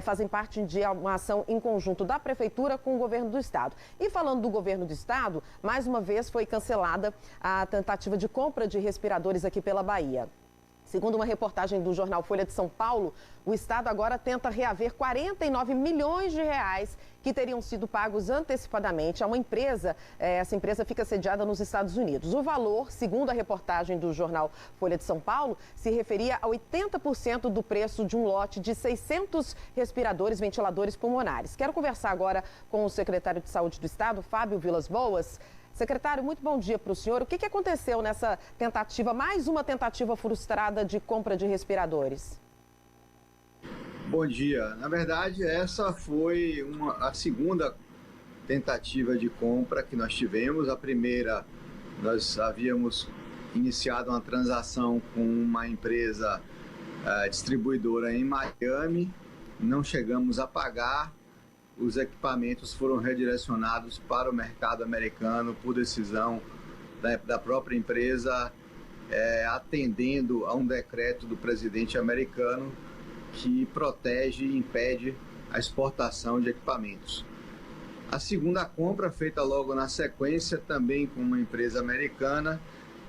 fazem parte de uma ação em conjunto da Prefeitura com o Governo do Estado. E falando do Governo do Estado, mais uma vez foi cancelada a tentativa de compra de respiradores aqui pela Bahia. Segundo uma reportagem do jornal Folha de São Paulo, o Estado agora tenta reaver 49 milhões de reais que teriam sido pagos antecipadamente a uma empresa. Essa empresa fica sediada nos Estados Unidos. O valor, segundo a reportagem do jornal Folha de São Paulo, se referia a 80% do preço de um lote de 600 respiradores, ventiladores pulmonares. Quero conversar agora com o secretário de Saúde do Estado, Fábio Vilas Boas. Secretário, muito bom dia para o senhor. O que aconteceu nessa tentativa, mais uma tentativa frustrada de compra de respiradores? Bom dia. Na verdade, essa foi a segunda tentativa de compra que nós tivemos. A primeira, nós havíamos iniciado uma transação com uma empresa distribuidora em Miami, não chegamos a pagar. Os equipamentos foram redirecionados para o mercado americano por decisão da própria empresa, atendendo a um decreto do presidente americano que protege e impede a exportação de equipamentos. A segunda compra, feita logo na sequência, também com uma empresa americana,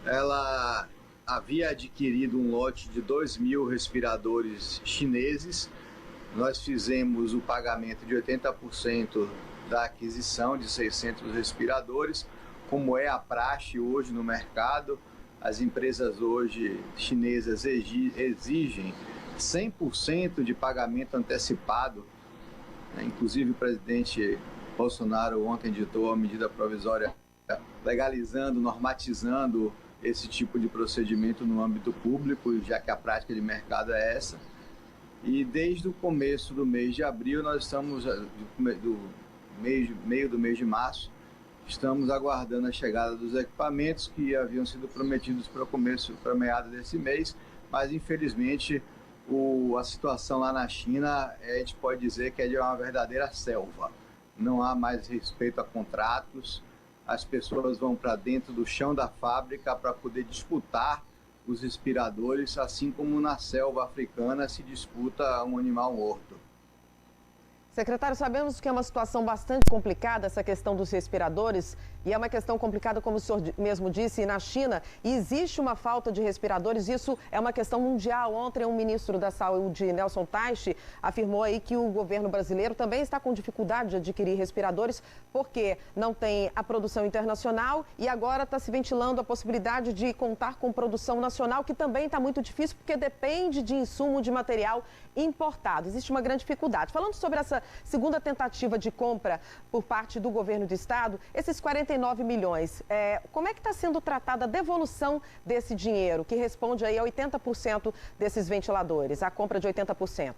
ela havia adquirido um lote de 2.000 respiradores chineses. Nós fizemos o pagamento de 80% da aquisição de 600 respiradores, como é a praxe hoje no mercado. As empresas hoje chinesas exigem 100% de pagamento antecipado. Inclusive o presidente Bolsonaro ontem editou a medida provisória legalizando, normatizando esse tipo de procedimento no âmbito público, já que a prática de mercado é essa. E desde o começo do mês de abril, nós estamos, meio do mês de março, estamos aguardando a chegada dos equipamentos que haviam sido prometidos para meados desse mês, mas infelizmente a situação lá na China, a gente pode dizer que é de uma verdadeira selva. Não há mais respeito a contratos, as pessoas vão para dentro do chão da fábrica para poder disputar os respiradores, assim como na selva africana se disputa um animal morto. Secretário, sabemos que é uma situação bastante complicada essa questão dos respiradores e é uma questão complicada, como o senhor mesmo disse, na China. E existe uma falta de respiradores, isso é uma questão mundial. Ontem, o ministro da Saúde, Nelson Taixe, afirmou aí que o governo brasileiro também está com dificuldade de adquirir respiradores porque não tem a produção internacional e agora está se ventilando a possibilidade de contar com produção nacional, que também está muito difícil porque depende de insumo de material importado. Existe uma grande dificuldade. Falando sobre essa segunda tentativa de compra por parte do governo do estado, esses 49 milhões, como é que está sendo tratada a devolução desse dinheiro, que responde aí a 80% desses ventiladores, a compra de 80%?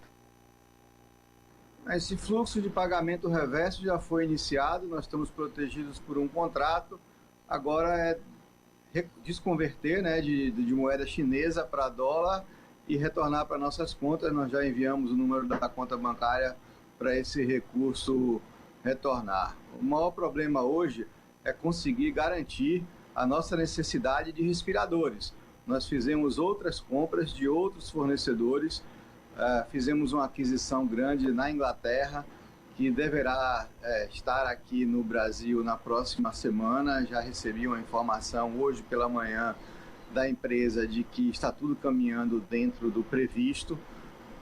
Esse fluxo de pagamento reverso já foi iniciado, nós estamos protegidos por um contrato, agora é desconverter, né, de moeda chinesa para dólar e retornar para nossas contas. Nós já enviamos o número da conta bancária para esse recurso retornar. O maior problema hoje é conseguir garantir a nossa necessidade de respiradores. Nós fizemos outras compras de outros fornecedores, fizemos uma aquisição grande na Inglaterra, que deverá estar aqui no Brasil na próxima semana. Já recebi uma informação hoje pela manhã da empresa de que está tudo caminhando dentro do previsto.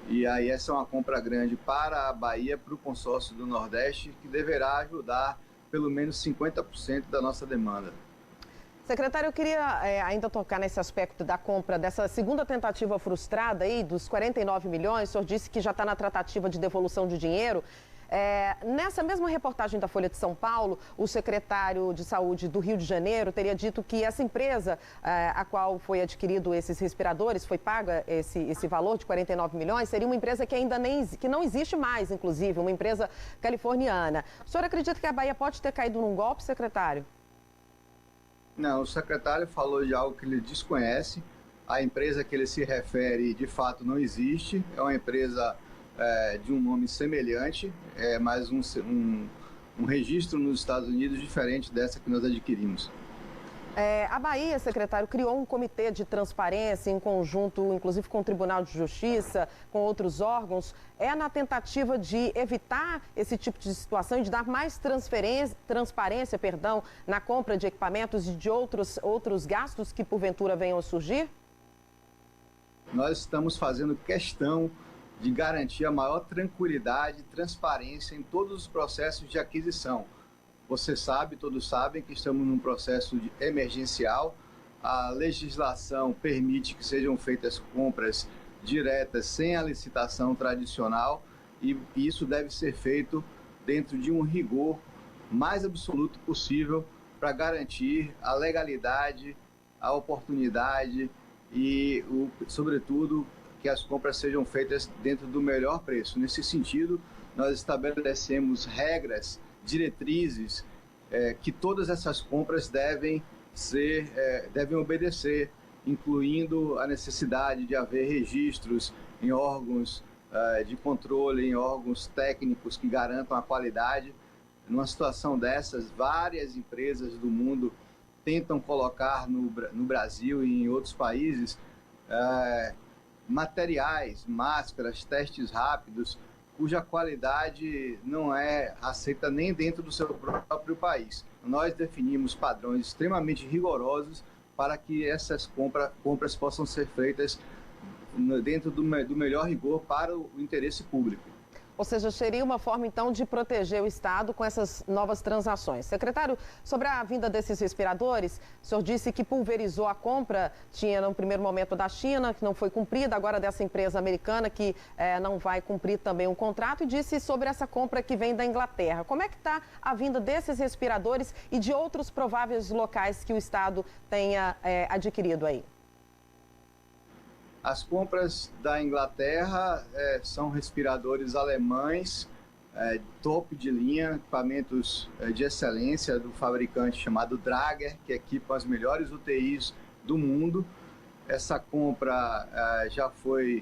E aí essa é uma compra grande para a Bahia, para o consórcio do Nordeste, que deverá ajudar pelo menos 50% da nossa demanda. Secretário, eu queria ainda tocar nesse aspecto da compra, dessa segunda tentativa frustrada aí, dos 49 milhões. O senhor disse que já está na tratativa de devolução de dinheiro. Nessa mesma reportagem da Folha de São Paulo, o secretário de Saúde do Rio de Janeiro teria dito que essa empresa a qual foi adquirido esses respiradores, foi paga esse valor de 49 milhões, seria uma empresa que ainda que não existe mais, inclusive, uma empresa californiana. O senhor acredita que a Bahia pode ter caído num golpe, secretário? Não, o secretário falou de algo que ele desconhece. A empresa que ele se refere, de fato, não existe. É uma empresa de um nome semelhante, mas um registro nos Estados Unidos diferente dessa que nós adquirimos. A Bahia, secretário, criou um comitê de transparência em conjunto, inclusive com o Tribunal de Justiça, com outros órgãos. É na tentativa de evitar esse tipo de situação e de dar mais transparência, na compra de equipamentos e de outros gastos que porventura venham a surgir? Nós estamos fazendo questão de garantir a maior tranquilidade e transparência em todos os processos de aquisição. Você sabe, todos sabem que estamos num processo emergencial. A legislação permite que sejam feitas compras diretas sem a licitação tradicional e isso deve ser feito dentro de um rigor mais absoluto possível para garantir a legalidade, a oportunidade e, sobretudo, que as compras sejam feitas dentro do melhor preço. Nesse sentido, nós estabelecemos regras, diretrizes, que todas essas compras devem obedecer, incluindo a necessidade de haver registros em órgãos de controle, em órgãos técnicos que garantam a qualidade. Numa situação dessas, várias empresas do mundo tentam colocar no Brasil e em outros países materiais, máscaras, testes rápidos, cuja qualidade não é aceita nem dentro do seu próprio país. Nós definimos padrões extremamente rigorosos para que essas compras possam ser feitas dentro do melhor rigor para o interesse público. Ou seja, seria uma forma, então, de proteger o Estado com essas novas transações. Secretário, sobre a vinda desses respiradores, o senhor disse que pulverizou a compra, tinha no primeiro momento da China, que não foi cumprida, agora dessa empresa americana que não vai cumprir também um contrato, e disse sobre essa compra que vem da Inglaterra. Como é que está a vinda desses respiradores e de outros prováveis locais que o Estado tenha adquirido aí? As compras da Inglaterra são respiradores alemães, topo de linha, equipamentos de excelência do fabricante chamado Drager, que equipa as melhores UTIs do mundo. Essa compra já foi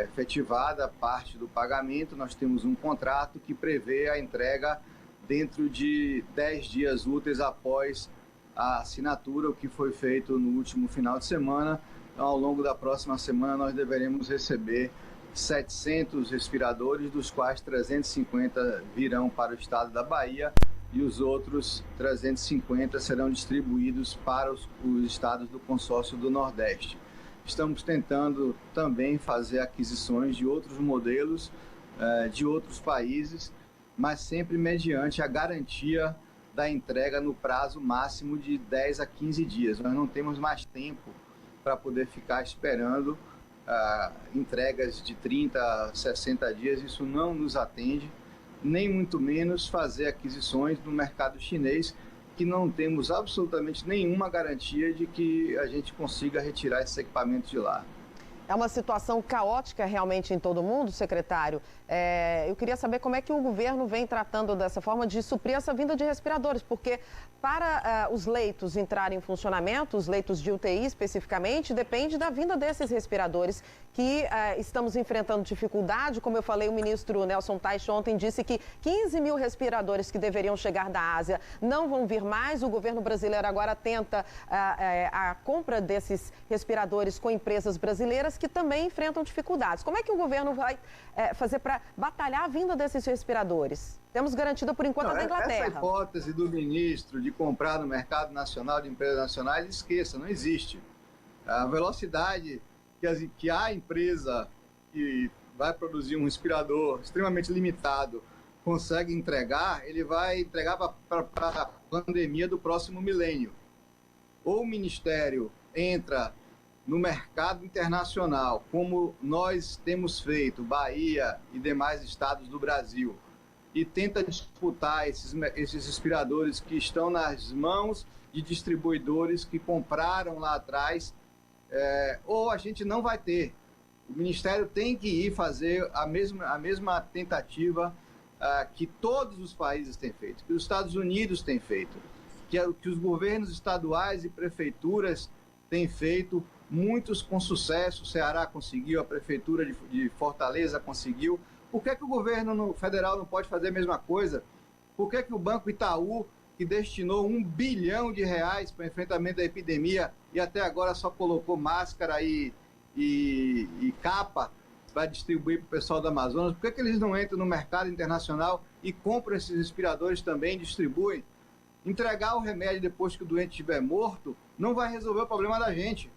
efetivada, parte do pagamento. Nós temos um contrato que prevê a entrega dentro de 10 dias úteis após a assinatura, o que foi feito no último final de semana. Então, ao longo da próxima semana, nós deveremos receber 700 respiradores, dos quais 350 virão para o estado da Bahia e os outros 350 serão distribuídos para os estados do consórcio do Nordeste. Estamos tentando também fazer aquisições de outros modelos de outros países, mas sempre mediante a garantia da entrega no prazo máximo de 10 a 15 dias. Nós não temos mais tempo para poder ficar esperando entregas de 30 a 60 dias. Isso não nos atende, nem muito menos fazer aquisições no mercado chinês, que não temos absolutamente nenhuma garantia de que a gente consiga retirar esses equipamentos de lá. É uma situação caótica realmente em todo o mundo, secretário. Eu queria saber como é que o governo vem tratando dessa forma de suprir essa vinda de respiradores, porque para os leitos entrarem em funcionamento, os leitos de UTI especificamente, depende da vinda desses respiradores que estamos enfrentando dificuldade. Como eu falei, o ministro Nelson Teich ontem disse que 15 mil respiradores que deveriam chegar da Ásia não vão vir mais. O governo brasileiro agora tenta a compra desses respiradores com empresas brasileiras que também enfrentam dificuldades. Como é que o governo vai fazer para batalhar a vinda desses respiradores? Temos garantida, por enquanto, a da Inglaterra. Essa hipótese do ministro de comprar no mercado nacional de empresas nacionais, esqueça, não existe. A velocidade que a empresa que vai produzir um respirador extremamente limitado consegue entregar, ele vai entregar para a pandemia do próximo milênio. Ou o Ministério entra no mercado internacional, como nós temos feito, Bahia e demais estados do Brasil, e tenta disputar esses respiradores que estão nas mãos de distribuidores que compraram lá atrás, ou a gente não vai ter. O Ministério tem que ir fazer a mesma tentativa que todos os países têm feito, que os Estados Unidos têm feito, que os governos estaduais e prefeituras têm feito, muitos com sucesso. O Ceará conseguiu, a Prefeitura de Fortaleza conseguiu. Por que o governo federal não pode fazer a mesma coisa? Por que o Banco Itaú que destinou R$ 1 bilhão para o enfrentamento da epidemia e até agora só colocou máscara e capa para distribuir para o pessoal do Amazonas? Por que eles não entram no mercado internacional e compram esses respiradores também, distribuem? Entregar o remédio depois que o doente estiver morto não vai resolver o problema da gente.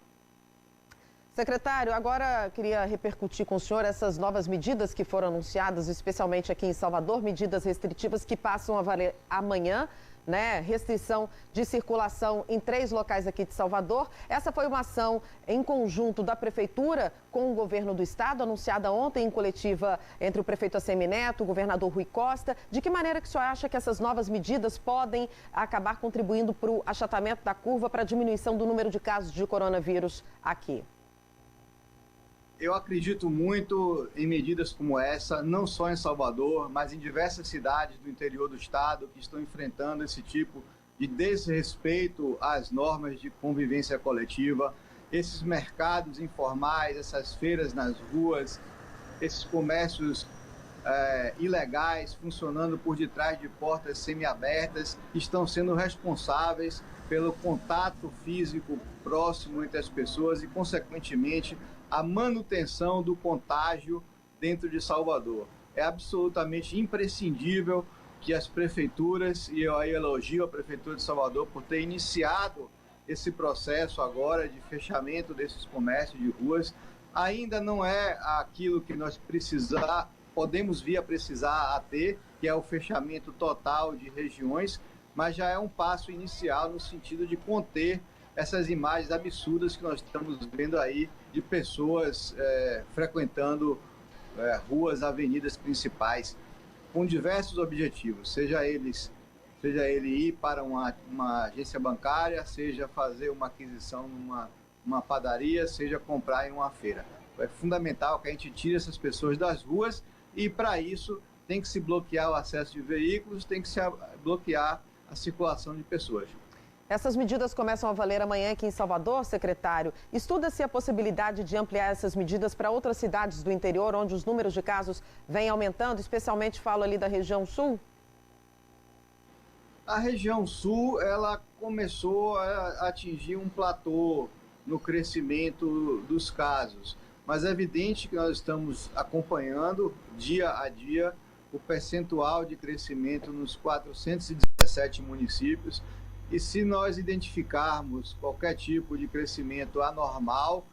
Secretário, agora queria repercutir com o senhor essas novas medidas que foram anunciadas, especialmente aqui em Salvador, medidas restritivas que passam a valer amanhã, né? Restrição de circulação em 3 locais aqui de Salvador. Essa foi uma ação em conjunto da Prefeitura com o Governo do Estado, anunciada ontem em coletiva entre o prefeito Assemineto, o governador Rui Costa. De que maneira que o senhor acha que essas novas medidas podem acabar contribuindo para o achatamento da curva, para a diminuição do número de casos de coronavírus aqui? Eu acredito muito em medidas como essa, não só em Salvador, mas em diversas cidades do interior do estado que estão enfrentando esse tipo de desrespeito às normas de convivência coletiva. Esses mercados informais, essas feiras nas ruas, esses comércios ilegais funcionando por detrás de portas semiabertas, estão sendo responsáveis pelo contato físico próximo entre as pessoas e, consequentemente, a manutenção do contágio dentro de Salvador. É absolutamente imprescindível que as prefeituras, e eu aí elogio a Prefeitura de Salvador por ter iniciado esse processo agora de fechamento desses comércios de ruas. Ainda não é aquilo que nós podemos vir a precisar a ter, que é o fechamento total de regiões, mas já é um passo inicial no sentido de conter essas imagens absurdas que nós estamos vendo aí de pessoas frequentando ruas, avenidas principais, com diversos objetivos, seja ele ir para uma agência bancária, seja fazer uma aquisição numa padaria, seja comprar em uma feira. É fundamental que a gente tire essas pessoas das ruas e, para isso, tem que se bloquear o acesso de veículos, tem que se bloquear a circulação de pessoas. Essas medidas começam a valer amanhã aqui em Salvador, secretário. Estuda-se a possibilidade de ampliar essas medidas para outras cidades do interior, onde os números de casos vêm aumentando, especialmente falo ali da região sul? A região sul, ela começou a atingir um platô no crescimento dos casos, mas é evidente que nós estamos acompanhando dia a dia o percentual de crescimento nos 417 municípios. E se nós identificarmos qualquer tipo de crescimento anormal,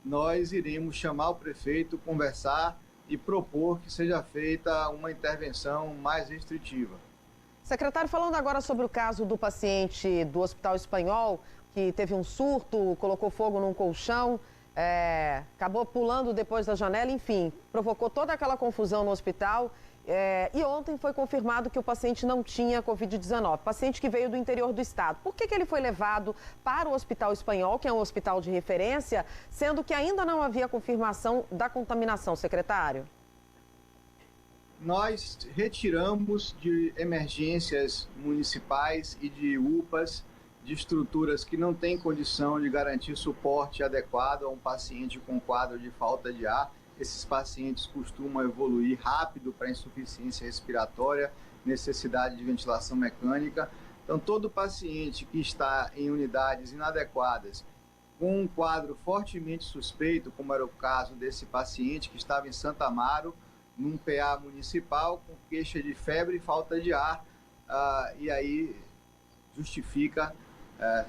nós iremos chamar o prefeito, conversar e propor que seja feita uma intervenção mais restritiva. Secretário, falando agora sobre o caso do paciente do Hospital Espanhol, que teve um surto, colocou fogo num colchão, acabou pulando depois da janela, enfim, provocou toda aquela confusão no hospital. E ontem foi confirmado que o paciente não tinha Covid-19, paciente que veio do interior do estado. Por que ele foi levado para o Hospital Espanhol, que é um hospital de referência, sendo que ainda não havia confirmação da contaminação, secretário? Nós retiramos de emergências municipais e de UPAs, de estruturas que não têm condição de garantir suporte adequado a um paciente com quadro de falta de ar. Esses pacientes costumam evoluir rápido para insuficiência respiratória, necessidade de ventilação mecânica. Então, todo paciente que está em unidades inadequadas, com um quadro fortemente suspeito, como era o caso desse paciente que estava em Santa Amaro, num PA municipal, com queixa de febre e falta de ar, e aí justifica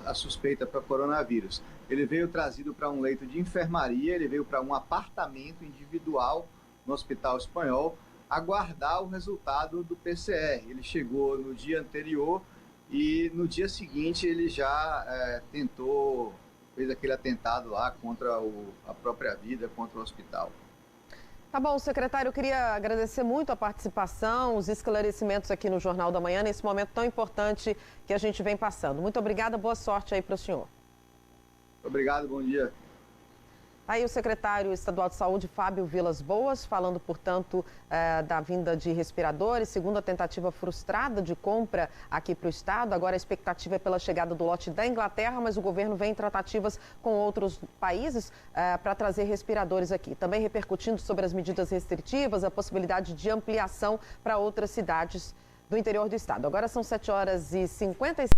a suspeita para coronavírus. Ele veio trazido para um leito de enfermaria, ele veio para um apartamento individual no Hospital Espanhol, aguardar o resultado do PCR. Ele chegou no dia anterior e no dia seguinte ele já fez aquele atentado lá contra a própria vida, contra o hospital. Tá bom, secretário, eu queria agradecer muito a participação, os esclarecimentos aqui no Jornal da Manhã, nesse momento tão importante que a gente vem passando. Muito obrigada, boa sorte aí para o senhor. Obrigado, bom dia. Aí o secretário estadual de saúde, Fábio Vilas Boas, falando, portanto, da vinda de respiradores, segunda tentativa frustrada de compra aqui para o estado. Agora a expectativa é pela chegada do lote da Inglaterra, mas o governo vem em tratativas com outros países para trazer respiradores aqui. Também repercutindo sobre as medidas restritivas, a possibilidade de ampliação para outras cidades do interior do estado. Agora são 7 horas e 56